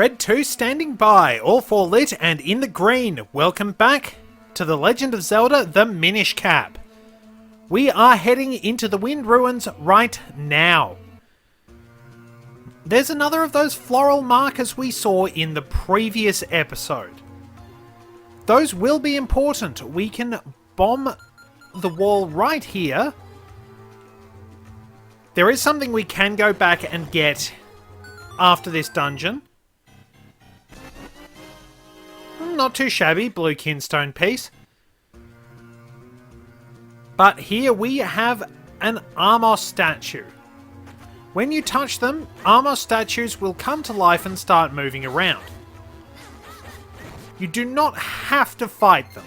Red 2 standing by, all 4 lit and in the green. Welcome back to The Legend of Zelda, the Minish Cap. We are heading into the Wind Ruins right now. There's another of those floral markers we saw in the previous episode. Those will be important. We can bomb the wall right here. There is something we can go back and get after this dungeon. Not too shabby, blue kinstone piece. But here we have an Armos statue. When you touch them, Armos statues will come to life and start moving around. You do not have to fight them.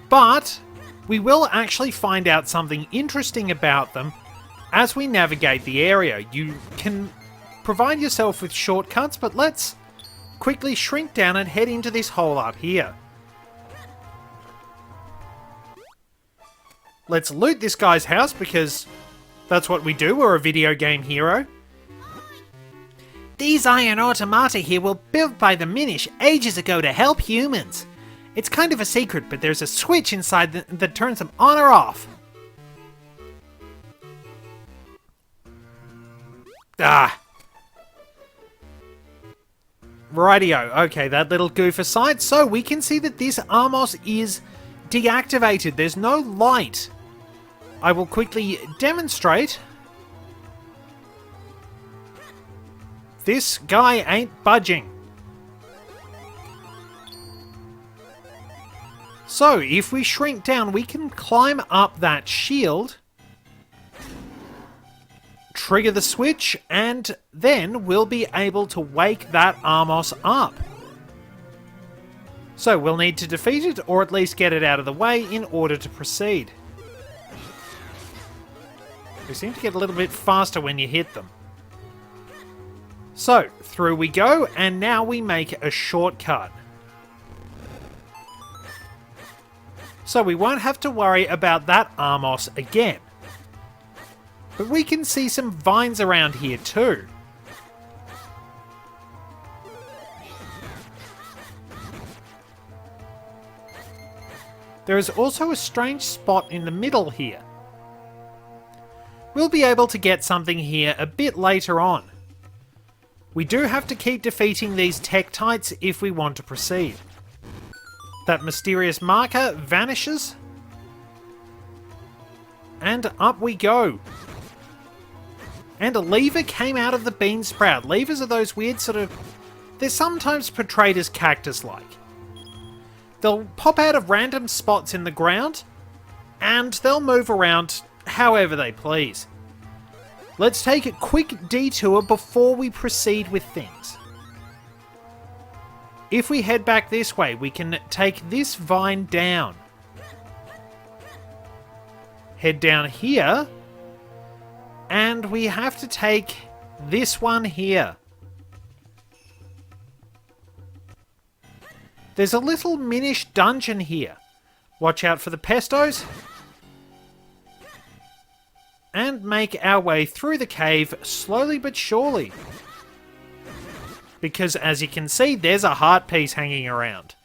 But we will actually find out something interesting about them as we navigate the area. You can provide yourself with shortcuts, but let's quickly shrink down and head into this hole up here. Let's loot this guy's house because that's what we do. We're a video game hero. These iron automata here were built by the Minish ages ago to help humans. It's kind of a secret, but there's a switch inside that turns them on or off. Rightio, okay, that little goof aside, so we can see that this Armos is deactivated. There's no light. I will quickly demonstrate. This guy ain't budging. So, if we shrink down, we can climb up that shield, trigger the switch, and then we'll be able to wake that Armos up. So we'll need to defeat it, or at least get it out of the way in order to proceed. They seem to get a little bit faster when you hit them. So, through we go, and now we make a shortcut. So we won't have to worry about that Armos again. But we can see some vines around here too. There is also a strange spot in the middle here. We'll be able to get something here a bit later on. We do have to keep defeating these Tektites if we want to proceed. That mysterious marker vanishes. And up we go. And a lever came out of the bean sprout. Levers are those weird sort of... They're sometimes portrayed as cactus-like. They'll pop out of random spots in the ground, and they'll move around however they please. Let's take a quick detour before we proceed with things. If we head back this way, we can take this vine down. Head down here. And we have to take this one here. There's a little Minish dungeon here. Watch out for the pestos. And make our way through the cave slowly but surely. Because as you can see, there's a heart piece hanging around.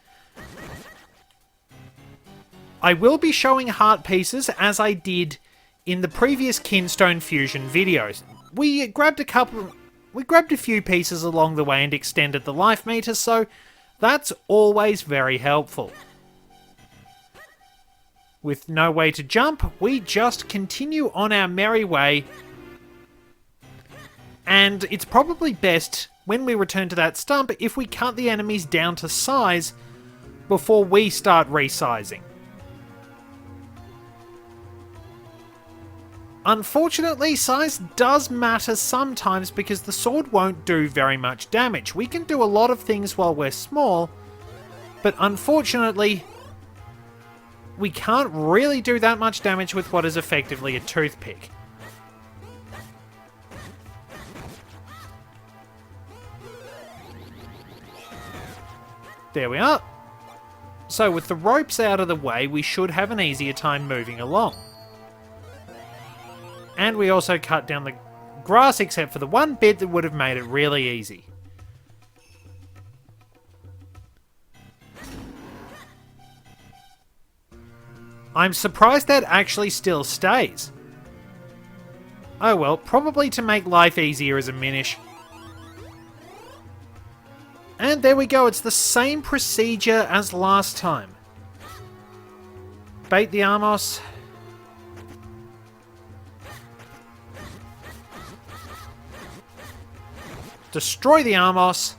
I will be showing heart pieces as I did in the previous Kinstone Fusion videos. We grabbed a few pieces along the way and extended the life meter, so that's always very helpful. With no way to jump, we just continue on our merry way. And it's probably best, when we return to that stump, if we cut the enemies down to size before we start resizing. Unfortunately, size does matter sometimes because the sword won't do very much damage. We can do a lot of things while we're small, but unfortunately, we can't really do that much damage with what is effectively a toothpick. There we are. So with the ropes out of the way, we should have an easier time moving along. And we also cut down the grass except for the one bit that would have made it really easy. I'm surprised that actually still stays. Oh well, probably to make life easier as a Minish. And there we go, it's the same procedure as last time. Bait the Armos. Destroy the Armos.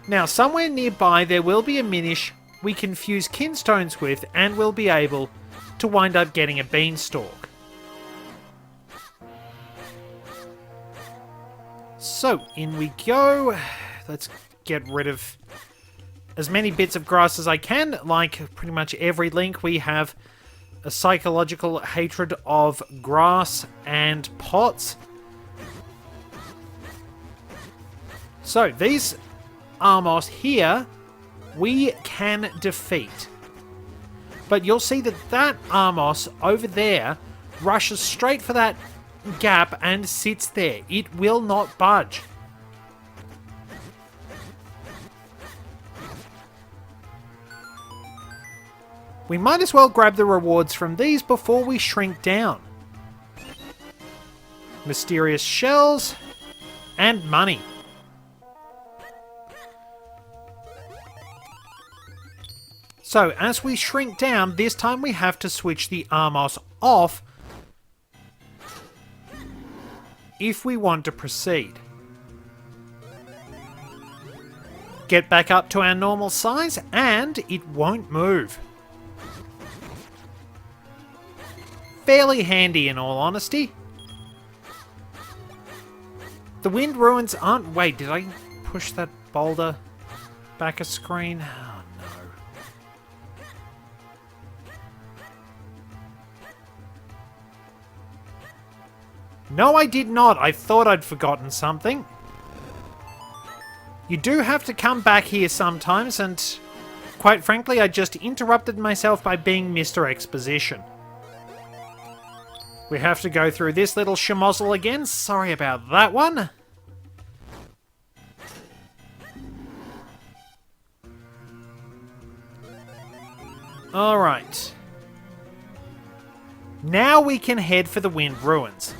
Now, somewhere nearby there will be a Minish we can fuse kinstones with, and we'll be able to wind up getting a beanstalk. So, in we go. Let's get rid of as many bits of grass as I can. Like pretty much every Link, we have a psychological hatred of grass and pots. So, these Armos here, we can defeat. But you'll see that that Armos over there rushes straight for that gap and sits there. It will not budge. We might as well grab the rewards from these before we shrink down. Mysterious shells and money. So, as we shrink down, this time we have to switch the Armos off if we want to proceed. Get back up to our normal size, and it won't move. Fairly handy, in all honesty. The wind ruins aren't... Wait, did I push that boulder back a screen? Oh, no. No, I did not. I thought I'd forgotten something. You do have to come back here sometimes, and quite frankly, I just interrupted myself by being Mr. Exposition. We have to go through this little schmozzle again. Sorry about that one. Alright. Now we can head for the Wind Ruins.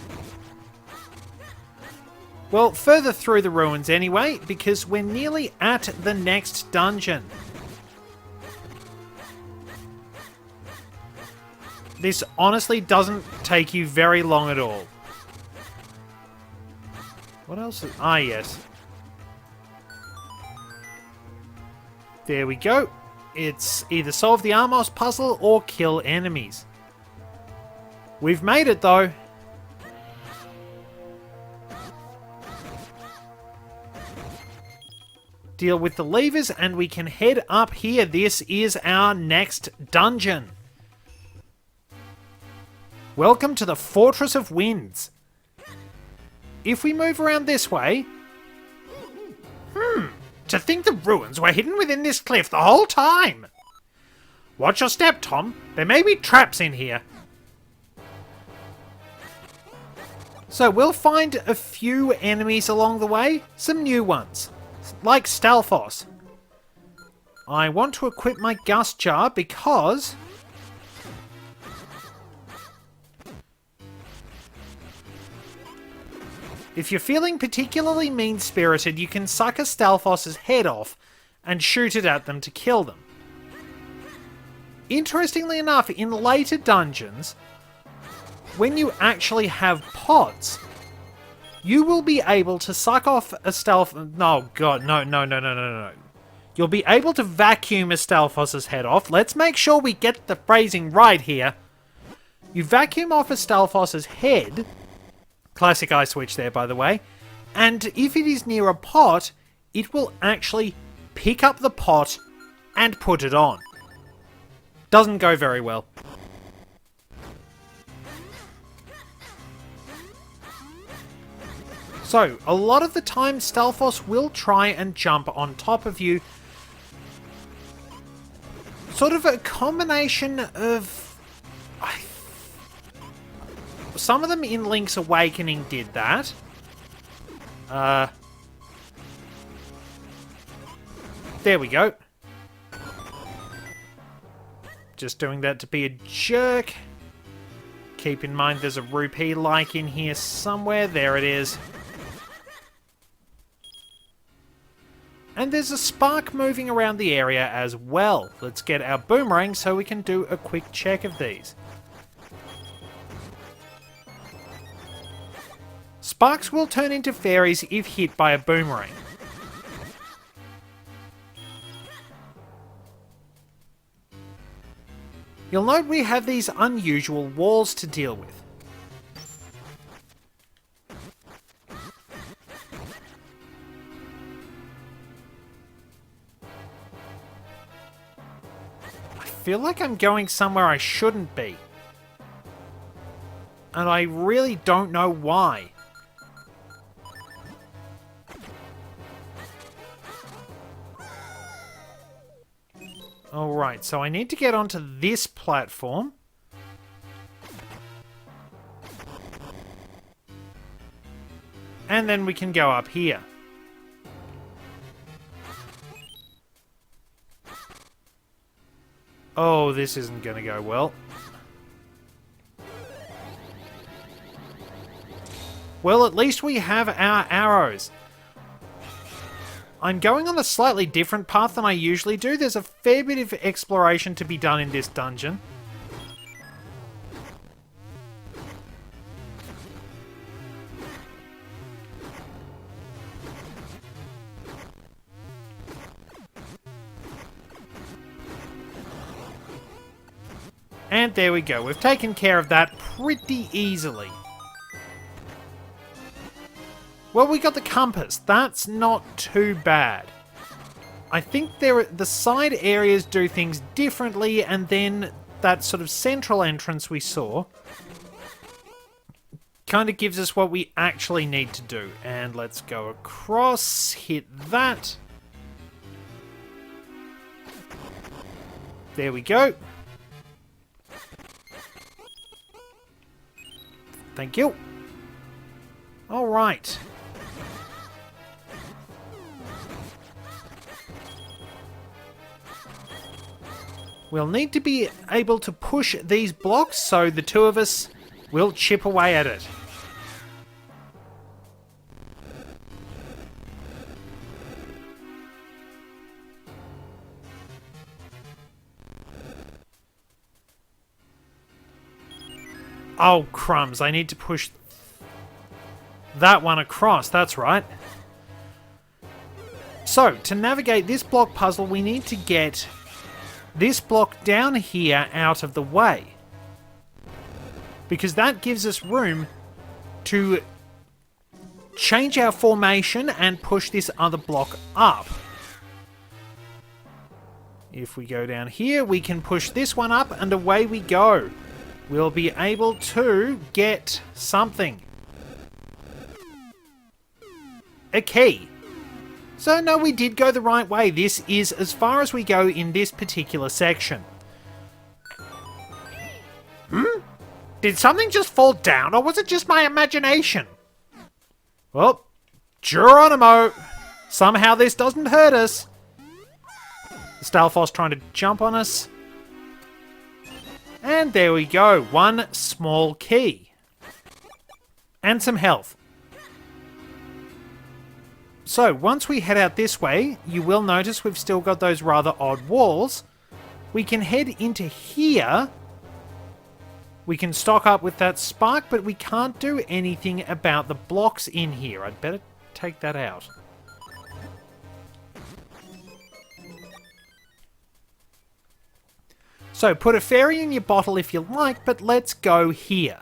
Well, further through the ruins anyway, because we're nearly at the next dungeon. This honestly doesn't take you very long at all. What else? Ah, yes. There we go. It's either solve the Armos puzzle or kill enemies. We've made it though. Deal with the levers and we can head up here. This is our next dungeon. Welcome to the Fortress of Winds. If we move around this way... To think the ruins were hidden within this cliff the whole time! Watch your step, Tom. There may be traps in here. So we'll find a few enemies along the way. Some new ones. Like Stalfos. I want to equip my Gust Jar because... if you're feeling particularly mean-spirited, you can suck a Stalfos' head off and shoot it at them to kill them. Interestingly enough, in later dungeons, when you actually have pots, you will be able to suck off a Stalfos... Oh god, no. You'll be able to vacuum a Stalfos' head off. Let's make sure we get the phrasing right here. You vacuum off a Stalfos' head... Classic eye switch there, by the way. And if it is near a pot, it will actually pick up the pot and put it on. Doesn't go very well. So, a lot of the time, Stalfos will try and jump on top of you. Sort of a combination of... some of them in Link's Awakening did that. There we go. Just doing that to be a jerk. Keep in mind there's a rupee-like in here somewhere. There it is. And there's a spark moving around the area as well. Let's get our boomerang so we can do a quick check of these. Sparks will turn into fairies if hit by a boomerang. You'll note we have these unusual walls to deal with. I feel like I'm going somewhere I shouldn't be. And I really don't know why. Alright, so I need to get onto this platform. And then we can go up here. Oh, this isn't going to go well. Well, at least we have our arrows. I'm going on a slightly different path than I usually do. There's a fair bit of exploration to be done in this dungeon. And there we go. We've taken care of that pretty easily. Well, we got the compass. That's not too bad. I think the side areas do things differently, and then that sort of central entrance we saw kind of gives us what we actually need to do. And let's go across, hit that. There we go. Thank you. All right. We'll need to be able to push these blocks, so the two of us will chip away at it. Oh, crumbs. I need to push that one across. That's right. So, to navigate this block puzzle, we need to get this block down here out of the way, because that gives us room to change our formation and push this other block up. If we go down here, we can push this one up, and away we go. We'll be able to get something. A key. So no, we did go the right way. This is as far as we go in this particular section. Did something just fall down, or was it just my imagination? Well, Geronimo! Somehow this doesn't hurt us. Stalfos trying to jump on us. And there we go. One small key. And some health. So, once we head out this way, you will notice we've still got those rather odd walls. We can head into here. We can stock up with that spark, but we can't do anything about the blocks in here. I'd better take that out. So, put a fairy in your bottle if you like, but let's go here.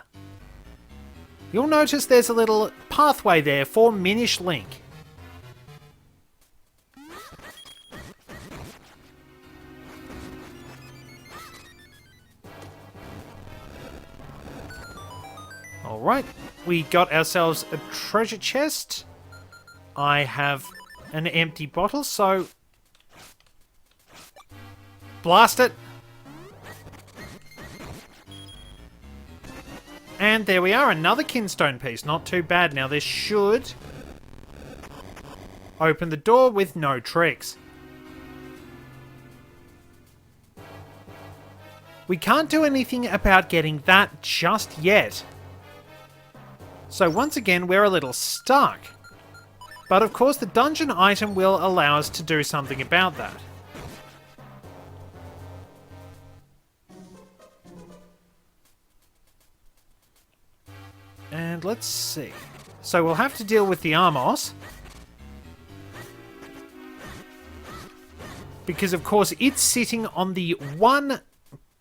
You'll notice there's a little pathway there for Minish Link. Alright, we got ourselves a treasure chest. I have an empty bottle, so blast it. And there we are, another kinstone piece. Not too bad. Now this should open the door with no tricks. We can't do anything about getting that just yet. So once again, we're a little stuck. But of course, the dungeon item will allow us to do something about that. And let's see. So we'll have to deal with the Armos. Because of course, it's sitting on the one...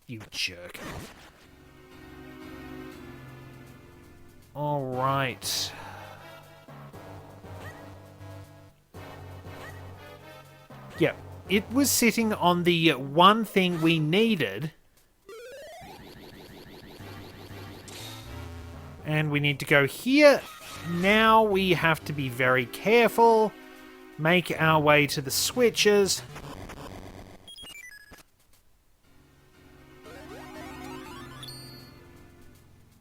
You jerk. Alright. Yep, it was sitting on the one thing we needed. And we need to go here. Now we have to be very careful. Make our way to the switches.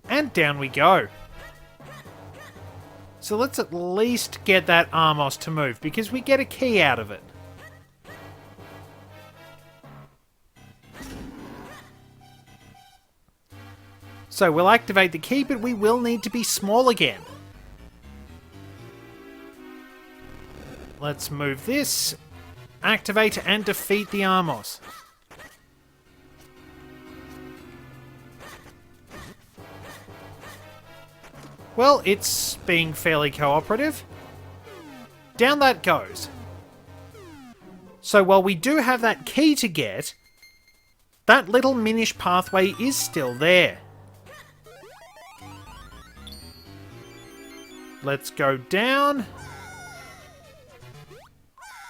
And down we go. So let's at least get that Armos to move, because we get a key out of it. So we'll activate the key, but we will need to be small again. Let's move this, activate and defeat the Armos. Well, it's being fairly cooperative. Down that goes. So while we do have that key to get, that little Minish pathway is still there. Let's go down.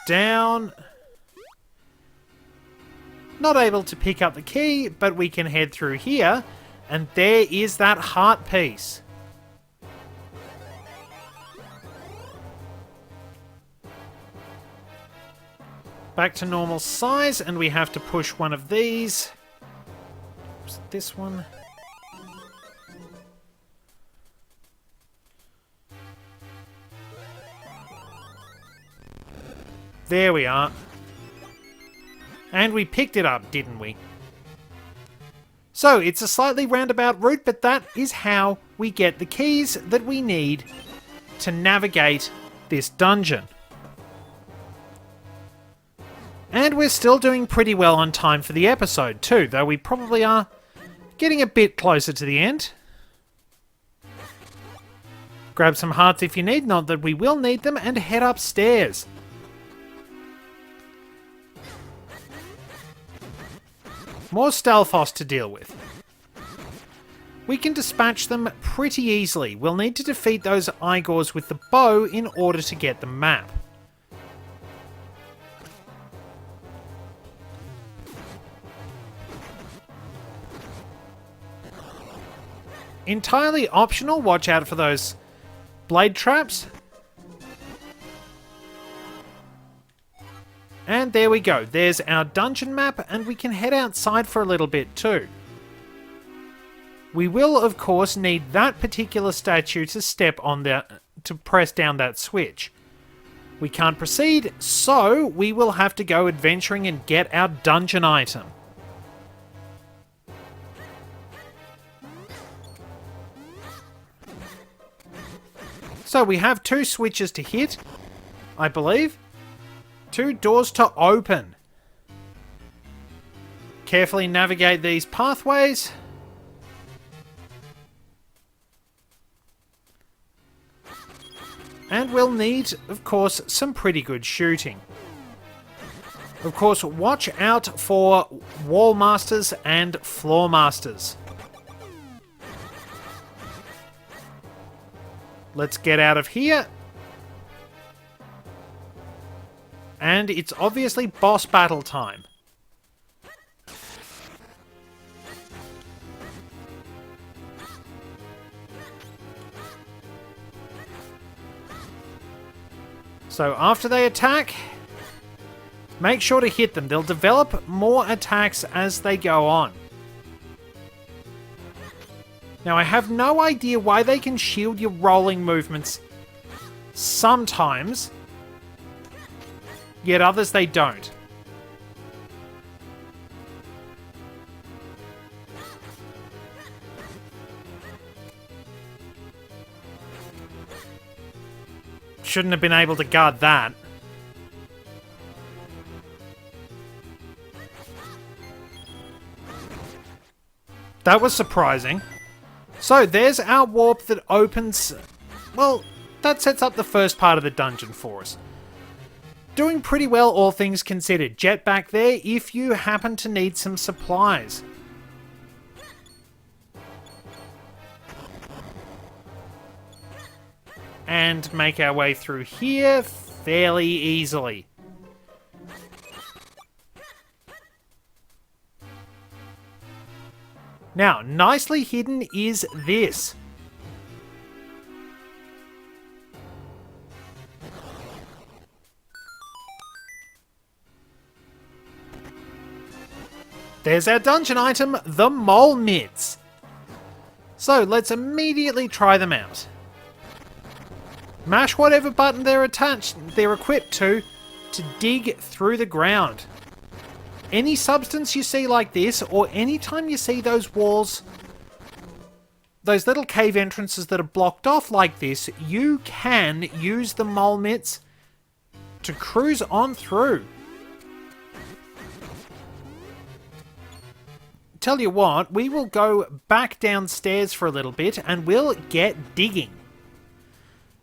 Down. Not able to pick up the key, but we can head through here. And there is that heart piece. Back to normal size, and we have to push one of these. Was it this one? There we are. And we picked it up, didn't we? So, it's a slightly roundabout route, but that is how we get the keys that we need to navigate this dungeon. And we're still doing pretty well on time for the episode too, though we probably are getting a bit closer to the end. Grab some hearts if you need, not that we will need them, and head upstairs. More Stalfos to deal with. We can dispatch them pretty easily. We'll need to defeat those Igors with the bow in order to get the map. Entirely optional, watch out for those blade traps. And there we go, there's our dungeon map, and we can head outside for a little bit too. We will, of course, need that particular statue to step on to press down that switch. We can't proceed, so we will have to go adventuring and get our dungeon item. So we have 2 switches to hit, I believe. 2 doors to open. Carefully navigate these pathways. And we'll need, of course, some pretty good shooting. Of course, watch out for wall masters and floor masters. Let's get out of here. And it's obviously boss battle time. So after they attack, make sure to hit them. They'll develop more attacks as they go on. Now, I have no idea why they can shield your rolling movements sometimes, yet others they don't. Shouldn't have been able to guard that. That was surprising. So, there's our warp that opens... Well, that sets up the first part of the dungeon for us. Doing pretty well, all things considered. Jetpack there if you happen to need some supplies. And make our way through here fairly easily. Now, nicely hidden is this. There's our dungeon item, the mole mitts. So let's immediately try them out. Mash whatever button they're equipped to dig through the ground. Any substance you see like this, or anytime you see those walls, those little cave entrances that are blocked off like this, you can use the mole mitts to cruise on through. Tell you what, we will go back downstairs for a little bit and we'll get digging.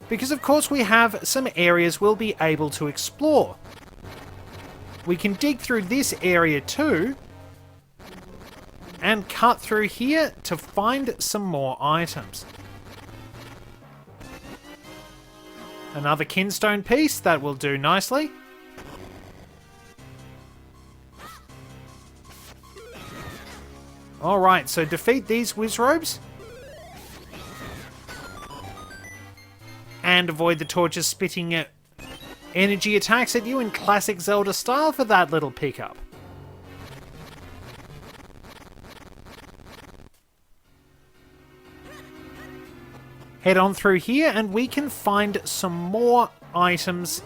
Because of course we have some areas we'll be able to explore. We can dig through this area too, and cut through here to find some more items. Another kinstone piece, that will do nicely. Alright, so defeat these wizrobes. And avoid the torches spitting energy attacks at you in classic Zelda style for that little pickup. Head on through here and we can find some more items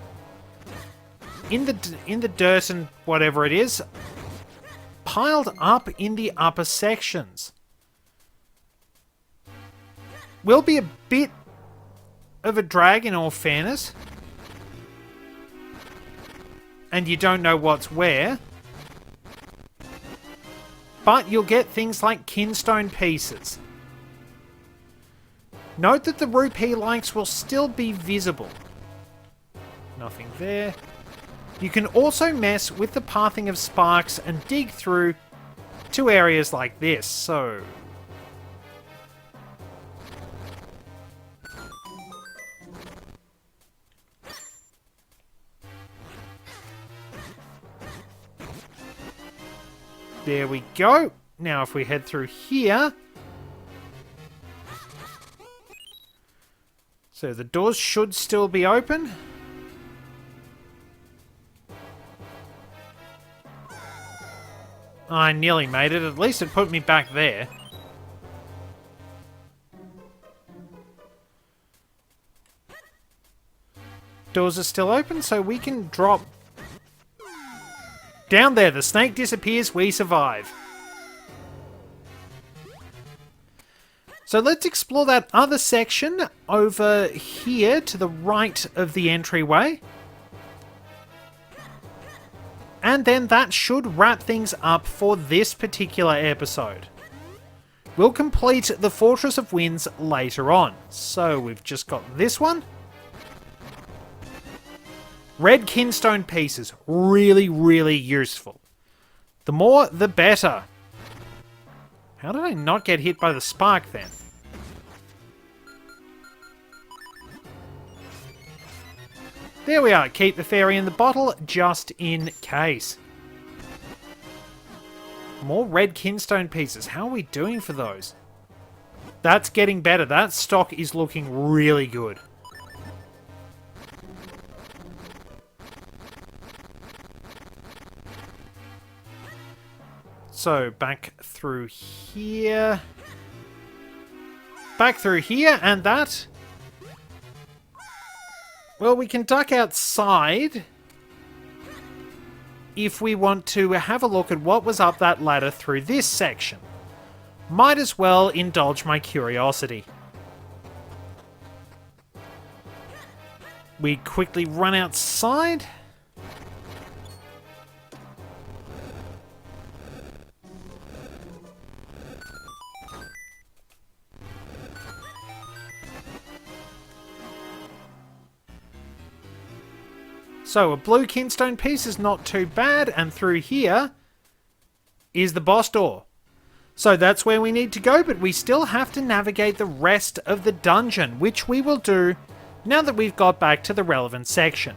in the dirt and whatever it is, piled up in the upper sections. Will be a bit of a drag in all fairness, and you don't know what's where, but you'll get things like kinstone pieces. Note that the rupee lights will still be visible. Nothing there. You can also mess with the pathing of sparks and dig through to areas like this, so... There we go. Now if we head through here... So the doors should still be open. I nearly made it. At least it put me back there. Doors are still open, so we can drop down there. The snake disappears, we survive. So let's explore that other section over here to the right of the entryway. And then that should wrap things up for this particular episode. We'll complete the Fortress of Winds later on. So we've just got this one. Red kinstone pieces. Really, really useful. The more, the better. How did I not get hit by the spark then? There we are. Keep the fairy in the bottle just in case. More red kinstone pieces. How are we doing for those? That's getting better. That stock is looking really good. So, back through here. back through here, and that... Well, we can duck outside if we want to have a look at what was up that ladder through this section. Might as well indulge my curiosity. We quickly run outside. So, a blue kinstone piece is not too bad, and through here is the boss door. So that's where we need to go, but we still have to navigate the rest of the dungeon, which we will do now that we've got back to the relevant section.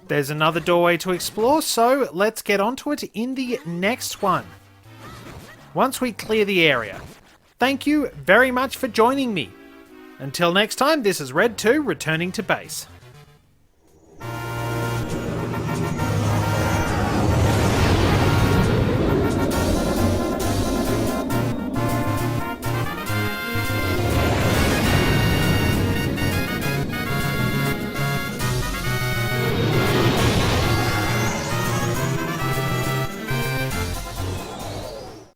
There's another doorway to explore, so let's get onto it in the next one. Once we clear the area. Thank you very much for joining me. Until next time, this is Red 2 returning to base.